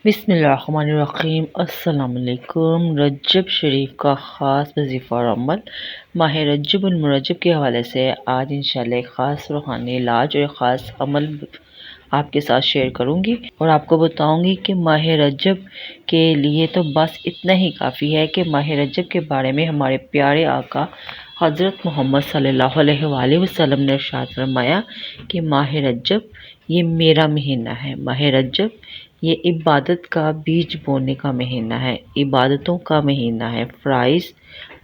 बिस्मिल्लाहिर्रहमानिर्रहीम। अस्सलाम वालेकुम। रजब शरीफ का ख़ास वजीफ़ा और अमल माह रजब मुरजब के हवाले से आज इंशाअल्लाह एक ख़ास रूहानी इलाज और ख़ास अमल आपके साथ शेयर करूंगी और आपको बताऊंगी कि माह रजब के लिए तो बस इतना ही काफ़ी है कि माह रजब के बारे में हमारे प्यारे आका हज़रत मोहम्मद सल्लल्लाहु अलैहि वसल्लम ने इरशाद फरमाया कि माह रजब ये मेरा महीना है। माह रजब ये इबादत का बीज बोने का महीना है, इबादतों का महीना है। फ़राइज़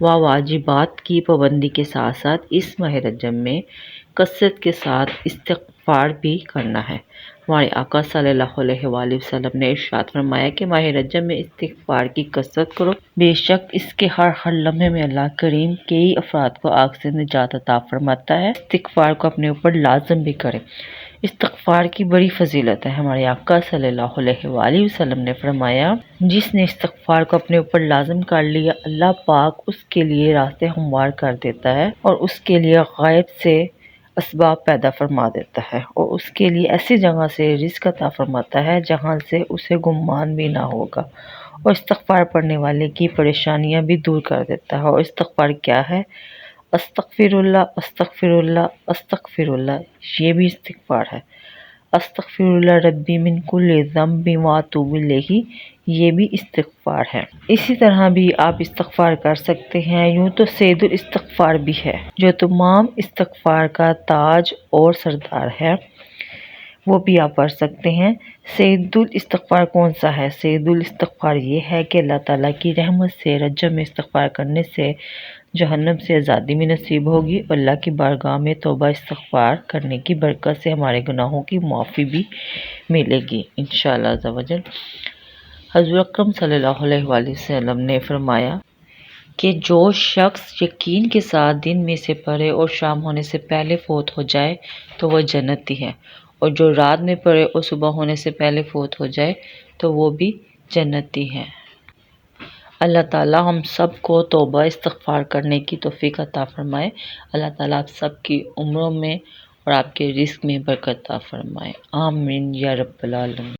व वाजिबात की पाबंदी के साथ साथ इस माह रजब में कसरत के साथ इस्तिग़फ़ार भी करना है। हमारे आका सल्लल्लाहु अलैहि वसल्लम ने इरशाद फरमाया कि माह रजब में इस्तिग़फ़ार की कसरत करो, बेशक इसके हर लम्हे में अल्लाह करीम कई अफराद को आग से निजात अता फरमाता है। इस्तिग़फ़ार को अपने ऊपर लाज़म भी करें। इस्तिग़फ़ार की बड़ी फजीलत है। हमारे आका सल्लल्लाहु अलैहि वसल्लम ने फरमाया, जिसने इस्तिग़फ़ार को अपने ऊपर लाज़म कर लिया, अल्लाह पाक उसके लिए रास्ते हमवार कर देता है और उसके लिए गायब से असबाब पैदा फरमा देता है और उसके लिए ऐसी जगह से रिज़्क़ अता फरमाता है जहाँ से उसे गुमान भी ना होगा और इस्तिग़फ़ार पढ़ने वाले की परेशानियाँ भी दूर कर देता है। और इस्तिग़फ़ार क्या है? अस्तग़फ़िरुल्लाह, अस्तग़फ़िरुल्लाह, अस्तग़फ़िरुल्लाह, ये भी इस्तिग़फ़ार है। अस्तग़फ़िरुल्लाह रब्बी मिन कुल्लि ज़ंबिन व अतूबु इलैहि, ये भी इस्तिग़फ़ार है। इसी तरह भी आप इस्तिग़फ़ार कर सकते हैं। यूँ तो सैयदुल इस्तिग़फ़ार भी है जो तमाम इस्तिग़फ़ार का ताज और सरदार है, वो भी आप पढ़ सकते हैं। सैयदुल इस्तिग़फ़ार कौन सा है? सैयदुल इस्तिग़फ़ार ये है कि अल्लाह ताला की रहमत से रजब में इस्तिग़फ़ार करने से जहन्नम से आज़ादी भी नसीब होगी और अल्लाह की बारगाह में तौबा इस्तिग़फ़ार करने की बरकत से हमारे गुनाहों की माफ़ी भी मिलेगी इंशाअल्लाह अज़्ज़ा वजल। हज़रत अकरम सल्लल्लाहु अलैहि वसल्लम ने फरमाया कि जो शख्स यकीन के साथ दिन में से पढ़े और शाम होने से पहले फ़ौत हो जाए तो वह जन्नती है, और जो रात में पढ़े और सुबह होने से पहले फ़ौत हो जाए तो वो भी जन्नती है। अल्लाह ताला हम सब को तौबा इस्तिग़फ़ार करने की तौफ़ीक़ अता फ़रमाए। अल्लाह ताला आप सब की उम्रों में और आपके रिज़्क़ में बरकत अता फ़रमाए। आमीन या रब्बल आलमीन।